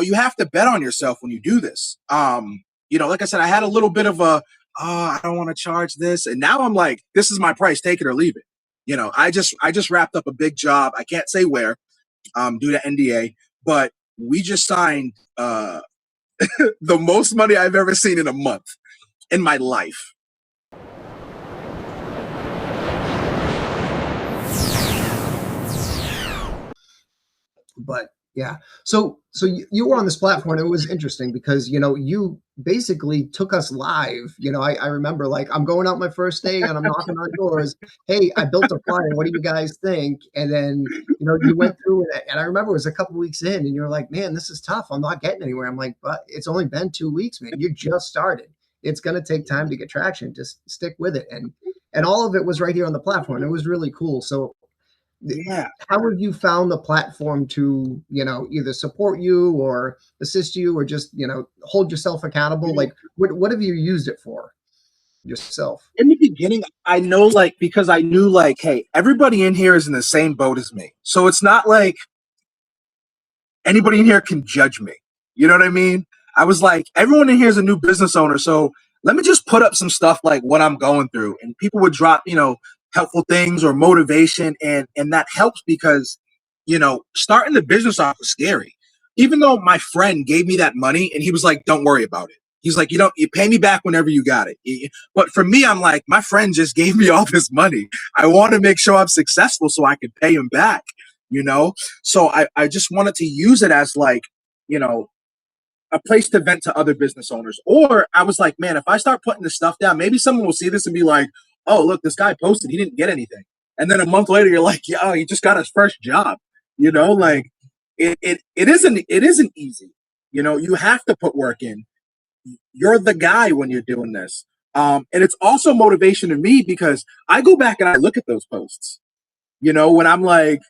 you have to bet on yourself when you do this. Like I said, I had a little bit of a, I don't want to charge this. And now I'm like, this is my price, take it or leave it. I just wrapped up a big job. I can't say where, due to NDA, but we just signed the most money I've ever seen in a month in my life. But yeah, so you were on this platform. It was interesting because you basically took us live. I remember, like, I'm going out my first day and I'm knocking on doors. Hey, I built a flyer. What do you guys think? And then you went through it, and I remember it was a couple weeks in, and you were like, "Man, this is tough. I'm not getting anywhere." I'm like, "But it's only been 2 weeks, man. You just started. It's going to take time to get traction. Just stick with it." And all of it was right here on the platform. It was really cool. So Yeah. how have you found the platform to, either support you or assist you or just, hold yourself accountable? Like, what have you used it for yourself? In the beginning, I know, like, because I knew, like, hey, everybody in here is in the same boat as me. So it's not like anybody in here can judge me. You know what I mean? I was like, everyone in here is a new business owner. So let me just put up some stuff like what I'm going through. And people would drop, helpful things or motivation. And that helps because, starting the business off was scary. Even though my friend gave me that money and he was like, don't worry about it. He's like, you pay me back whenever you got it. But for me, I'm like, my friend just gave me all this money. I want to make sure I'm successful so I can pay him back, So I just wanted to use it as like, a place to vent to other business owners. Or I was like, man, if I start putting this stuff down, maybe someone will see this and be like, oh, look, this guy posted, he didn't get anything. And then a month later, you're like, yeah, he just got his first job. Like it isn't easy. You have to put work in. You're the guy when you're doing this. And it's also motivation to me because I go back and I look at those posts. When I'm like,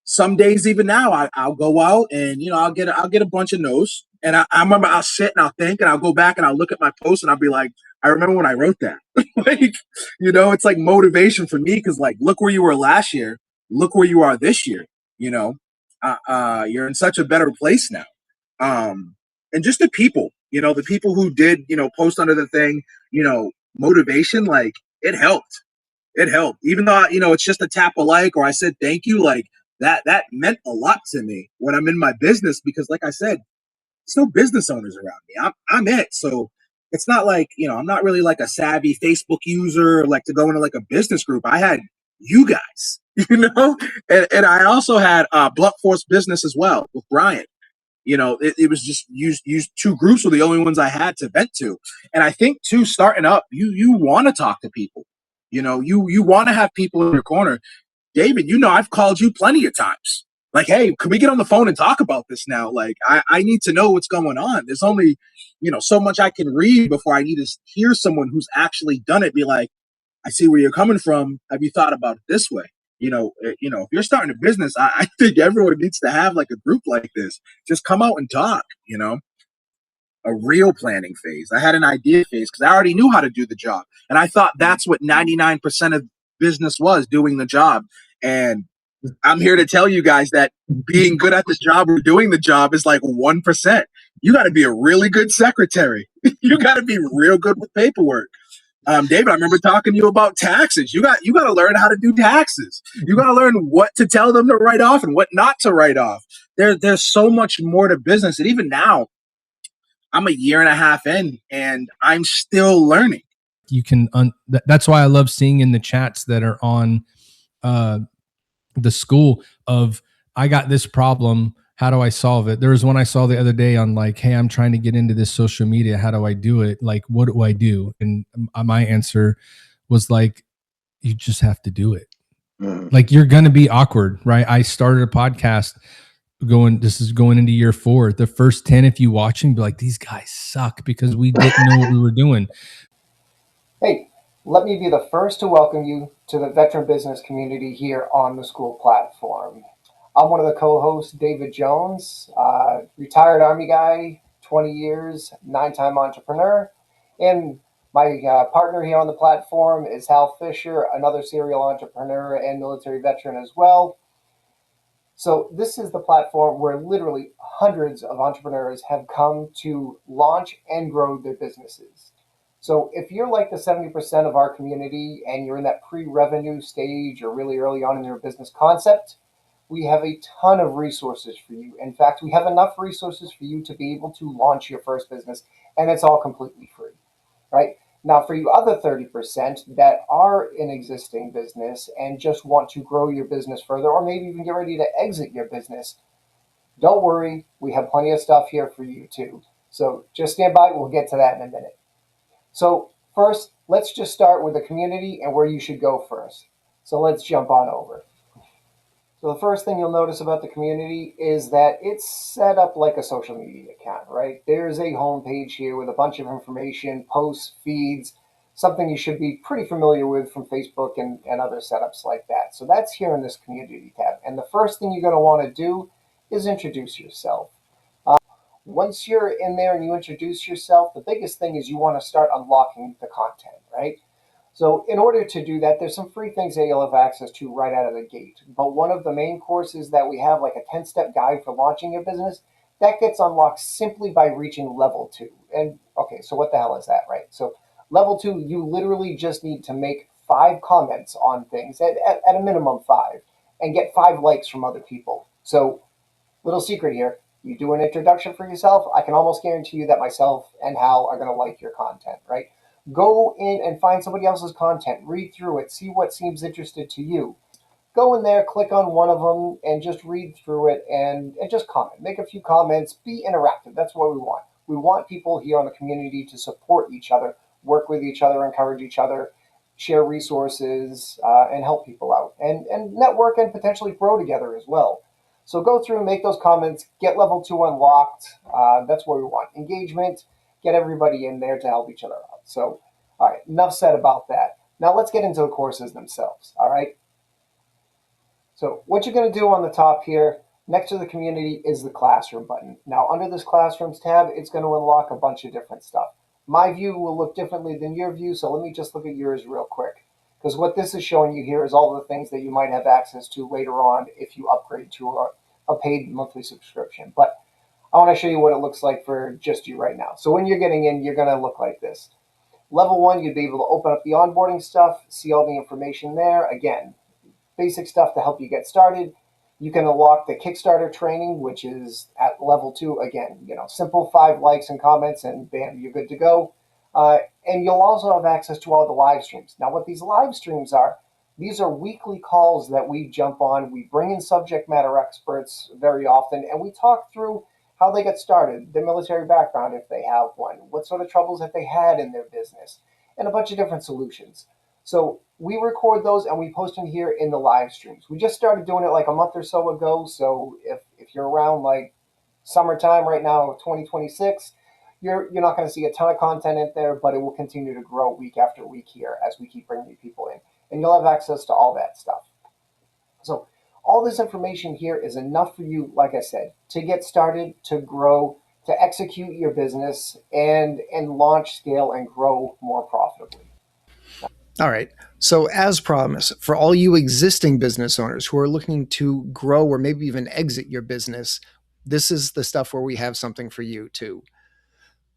some days even now, I'll go out and I'll get a bunch of no's, and I remember I'll sit and I'll think and I'll go back and I'll look at my post and I'll be like, I remember when I wrote that. Like, it's like motivation for me because, like, look where you were last year, look where you are this year. You're in such a better place now. And just the people who did post under the thing, motivation, like, it helped. It helped. Even though, it's just a tap a like or I said thank you, like that meant a lot to me when I'm in my business because, like I said, there's no business owners around me. I'm it. So it's not like, I'm not really like a savvy Facebook user, like to go into like a business group. I had you guys, and I also had Blunt Force Business as well with Brian. It was just used two groups were the only ones I had to vent to. And I think too, starting up, you want to talk to people. You want to have people in your corner. David, I've called you plenty of times. Like, hey, can we get on the phone and talk about this now? Like, I need to know what's going on. There's only, so much I can read before I need to hear someone who's actually done it. Be like, I see where you're coming from. Have you thought about it this way? If you're starting a business, I think everyone needs to have like a group like this. Just come out and talk, a real planning phase. I had an idea phase because I already knew how to do the job. And I thought that's what 99% of business was, doing the job. And I'm here to tell you guys that being good at the job or doing the job is like 1%. You got to be a really good secretary. You got to be real good with paperwork. David, I remember talking to you about taxes. You got to learn how to do taxes. You got to learn what to tell them to write off and what not to write off. There's so much more to business. And even now, I'm a year and a half in and I'm still learning. You can, that's why I love seeing in the chats that are on the Skool of, I got this problem. How do I solve it? There was one I saw the other day on like, hey, I'm trying to get into this social media. How do I do it? Like, what do I do? And my answer was like, you just have to do it. Like, you're going to be awkward, right? I started a podcast this is going into year 4. The first 10, if you watching, be like, these guys suck because we didn't know what we were doing. Hey, let me be the first to welcome you to the veteran business community here on the Skool platform. I'm one of the co-hosts, David Jones, retired Army guy, 20 years, 9-time entrepreneur. And my partner here on the platform is Hal Fisher, another serial entrepreneur and military veteran as well. So this is the platform where literally hundreds of entrepreneurs have come to launch and grow their businesses. So if you're like the 70% of our community and you're in that pre-revenue stage or really early on in your business concept, we have a ton of resources for you. In fact, we have enough resources for you to be able to launch your first business, and it's all completely free, right? Now, for you other 30% that are in existing business and just want to grow your business further, or maybe even get ready to exit your business, don't worry, we have plenty of stuff here for you too. So just stand by, we'll get to that in a minute. So first, let's just start with the community and where you should go first. So let's jump on over. So the first thing you'll notice about the community is that it's set up like a social media account, right? There's a homepage here with a bunch of information, posts, feeds, something you should be pretty familiar with from Facebook and other setups like that. So that's here in this community tab. And the first thing you're going to want to do is introduce yourself. Once you're in there and you introduce yourself, the biggest thing is you want to start unlocking the content, right? So in order to do that, there's some free things that you'll have access to right out of the gate. But one of the main courses that we have, like a 10-step guide for launching your business, that gets unlocked simply by reaching level 2. And okay, so what the hell is that, right? So level 2, you literally just need to make 5 comments on things, at a minimum 5, and get 5 likes from other people. So little secret here, you do an introduction for yourself, I can almost guarantee you that myself and Hal are going to like your content, right? Go in and find somebody else's content, read through it, see what seems interested to you. Go in there, click on one of them, and just read through it and just comment. Make a few comments, be interactive. That's what we want. We want people here on the community to support each other, work with each other, encourage each other, share resources, and help people out, and network and potentially grow together as well. So go through and make those comments, get level 2 unlocked. That's what we want. Engagement, get everybody in there to help each other out. So, all right, enough said about that. Now let's get into the courses themselves, all right? So what you're going to do on the top here, next to the community, is the classroom button. Now under this classrooms tab, it's going to unlock a bunch of different stuff. My view will look differently than your view, so let me just look at yours real quick. Because what this is showing you here is all the things that you might have access to later on if you upgrade to a paid monthly subscription. But I want to show you what it looks like for just you right now. So when you're getting in, you're going to look like this. Level 1, you'd be able to open up the onboarding stuff, see all the information there. Again, basic stuff to help you get started. You can unlock the Kickstarter training, which is at level 2. Again, simple 5 likes and comments, and bam, you're good to go. And you'll also have access to all the live streams. Now, what these live streams are, these are weekly calls that we jump on. We bring in subject matter experts very often, and we talk through how they get started, their military background if they have one, what sort of troubles that they had in their business, and a bunch of different solutions. So we record those and we post them here in the live streams. We just started doing it like a month or so ago. So if you're around like summertime right now, 2026, you're not going to see a ton of content in there, but it will continue to grow week after week here as we keep bringing people in. And you'll have access to all that stuff. So all this information here is enough for you, like I said, to get started, to grow, to execute your business, and launch, scale, and grow more profitably. All right. So as promised, for all you existing business owners who are looking to grow or maybe even exit your business, this is the stuff where we have something for you too.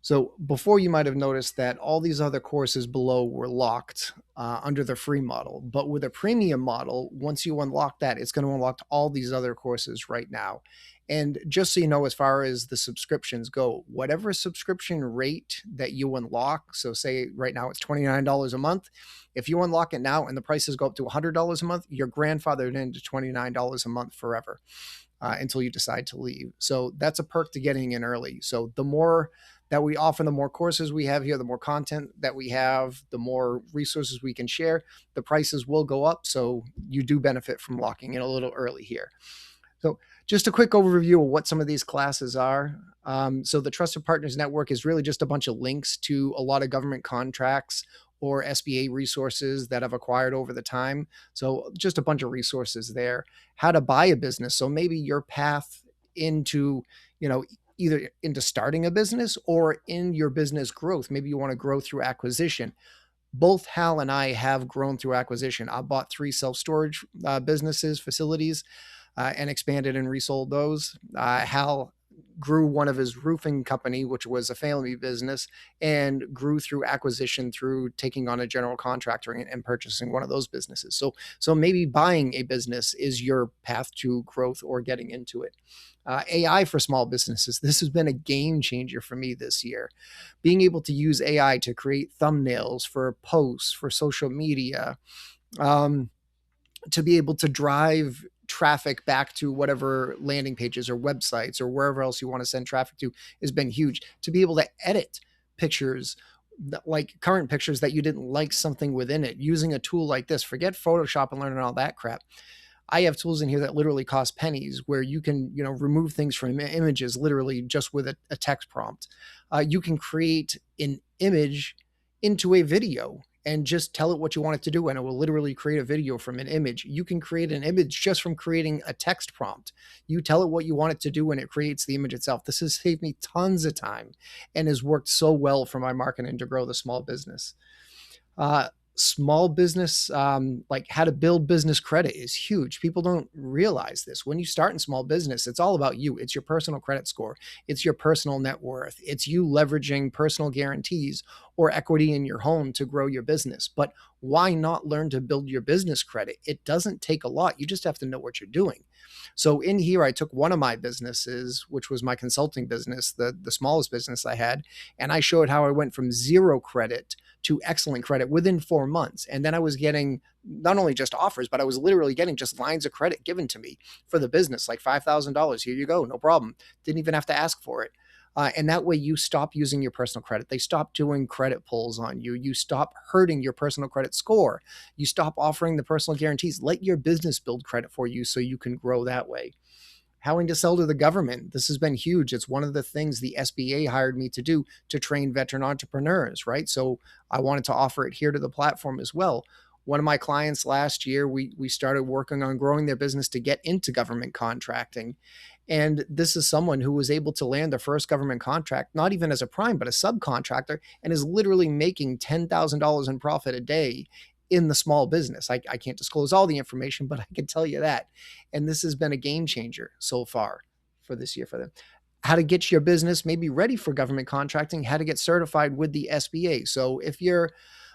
So before, you might have noticed that all these other courses below were locked under the free model. But with a premium model, once you unlock that, it's going to unlock all these other courses right now. And just so you know, as far as the subscriptions go, whatever subscription rate that you unlock, so say right now it's $29 a month. If you unlock it now and the prices go up to $100 a month, you're grandfathered into $29 a month forever until you decide to leave. So that's a perk to getting in early. So the more that we offer, the more courses we have here, the more content that we have, the more resources we can share, the prices will go up. So you do benefit from locking in a little early here. So just a quick overview of what some of these classes are. So the Trusted Partners Network is really just a bunch of links to a lot of government contracts or SBA resources that I've acquired over the time. So just a bunch of resources there. How to buy a business. So maybe your path into, either into starting a business or in your business growth. Maybe you want to grow through acquisition. Both Hal and I have grown through acquisition. I bought 3 self-storage businesses, facilities. and expanded and resold those. Hal grew one of his roofing company, which was a family business, and grew through acquisition through taking on a general contractor and purchasing one of those businesses. So maybe buying a business is your path to growth or getting into it. AI for small businesses. This has been a game changer for me this year. Being able to use AI to create thumbnails for posts, for social media, to be able to drive traffic back to whatever landing pages or websites or wherever else you want to send traffic to has been huge. To be able to edit pictures, like current pictures that you didn't like something within it, using a tool like this. Forget Photoshop and learning all that crap. I have tools in here that literally cost pennies, where you can, remove things from images literally just with a text prompt. You can create an image into a video and just tell it what you want it to do, and it will literally create a video from an image. You can create an image just from creating a text prompt. You tell it what you want it to do, and it creates the image itself. This has saved me tons of time and has worked so well for my marketing to grow the small business. Small business, like how to build business credit, is huge. People don't realize this. When you start in small business, it's all about you. It's your personal credit score. It's your personal net worth. It's you leveraging personal guarantees or equity in your home to grow your business. But why not learn to build your business credit? It doesn't take a lot. You just have to know what you're doing. So in here, I took one of my businesses, which was my consulting business, the smallest business I had, and I showed how I went from zero credit to excellent credit within 4 months. And then I was getting not only just offers, but I was literally getting just lines of credit given to me for the business, like $5,000. Here you go, no problem. Didn't even have to ask for it. And that way you stop using your personal credit. They stop doing credit pulls on you. You stop hurting your personal credit score. You stop offering the personal guarantees. Let your business build credit for you so you can grow that way. Having to sell to the government. This has been huge. It's one of the things the SBA hired me to do to train veteran entrepreneurs, right? So I wanted to offer it here to the platform as well. One of my clients last year, we started working on growing their business to get into government contracting. And this is someone who was able to land their first government contract, not even as a prime, but a subcontractor, and is literally making $10,000 in profit a day in the small business. I can't disclose all the information, but I can tell you that. And this has been a game changer so far for this year for them. How to get your business maybe ready for government contracting, how to get certified with the SBA. So if you're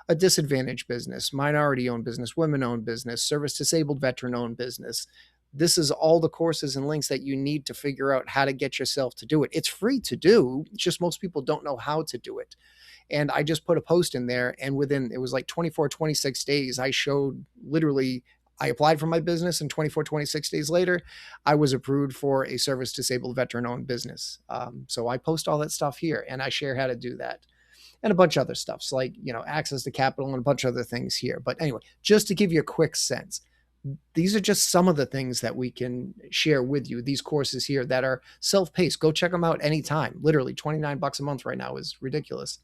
a disadvantaged business, minority-owned business, women-owned business, service-disabled veteran-owned business, this is all the courses and links that you need to figure out how to get yourself to do it. It's free to do, it's just most people don't know how to do it. And I just put a post in there, and within, it was like 24, 26 days, I showed literally, I applied for my business, and 24, 26 days later, I was approved for a service disabled veteran owned business. So I post all that stuff here, and I share how to do that. And a bunch of other stuff, so like, access to capital and a bunch of other things here. But anyway, just to give you a quick sense, these are just some of the things that we can share with you. These courses here that are self-paced. Go check them out anytime. Literally $29 a month right now is ridiculous.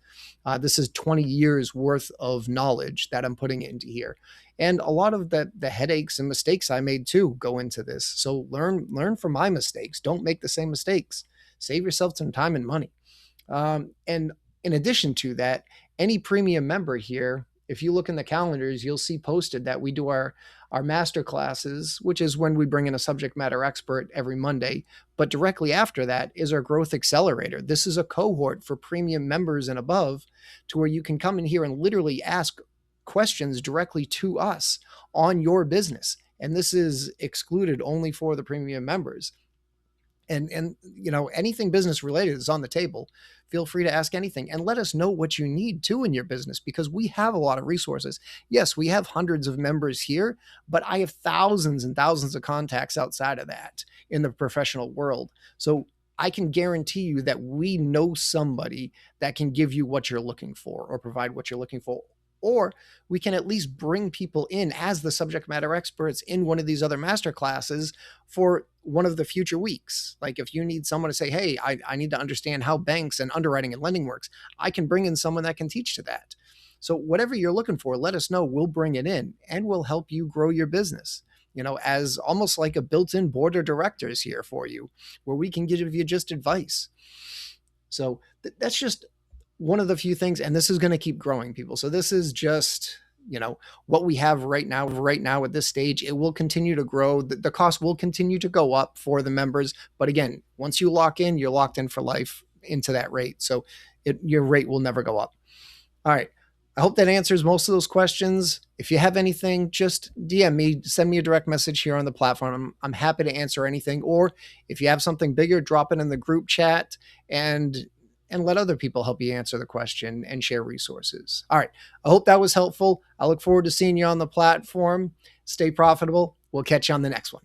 This is 20 years worth of knowledge that I'm putting into here. And a lot of the headaches and mistakes I made too go into this. So learn from my mistakes. Don't make the same mistakes. Save yourself some time and money. And in addition to that, any premium member here, if you look in the calendars, you'll see posted that we do our master classes, which is when we bring in a subject matter expert every Monday. But directly after that is our growth accelerator. This is a cohort for premium members and above, to where you can come in here and literally ask questions directly to us on your business. And this is excluded only for the premium members. And anything business related is on the table. Feel free to ask anything, and let us know what you need too in your business, because we have a lot of resources. Yes, we have hundreds of members here, but I have thousands and thousands of contacts outside of that in the professional world. So I can guarantee you that we know somebody that can give you what you're looking for or provide what you're looking for. Or we can at least bring people in as the subject matter experts in one of these other master classes for one of the future weeks. Like if you need someone to say, hey, I need to understand how banks and underwriting and lending works, I can bring in someone that can teach to that. So whatever you're looking for, let us know. We'll bring it in and we'll help you grow your business, as almost like a built-in board of directors here for you, where we can give you just advice. So that's just one of the few things, and this is going to keep growing, people. So this is just what we have right now at this stage, it will continue to grow. The cost will continue to go up for the members. But again, once you lock in, you're locked in for life into that rate. So your rate will never go up. All right. I hope that answers most of those questions. If you have anything, just DM me, send me a direct message here on the platform. I'm happy to answer anything. Or if you have something bigger, drop it in the group chat and let other people help you answer the question and share resources. All right. I hope that was helpful. I look forward to seeing you on the platform. Stay profitable. We'll catch you on the next one.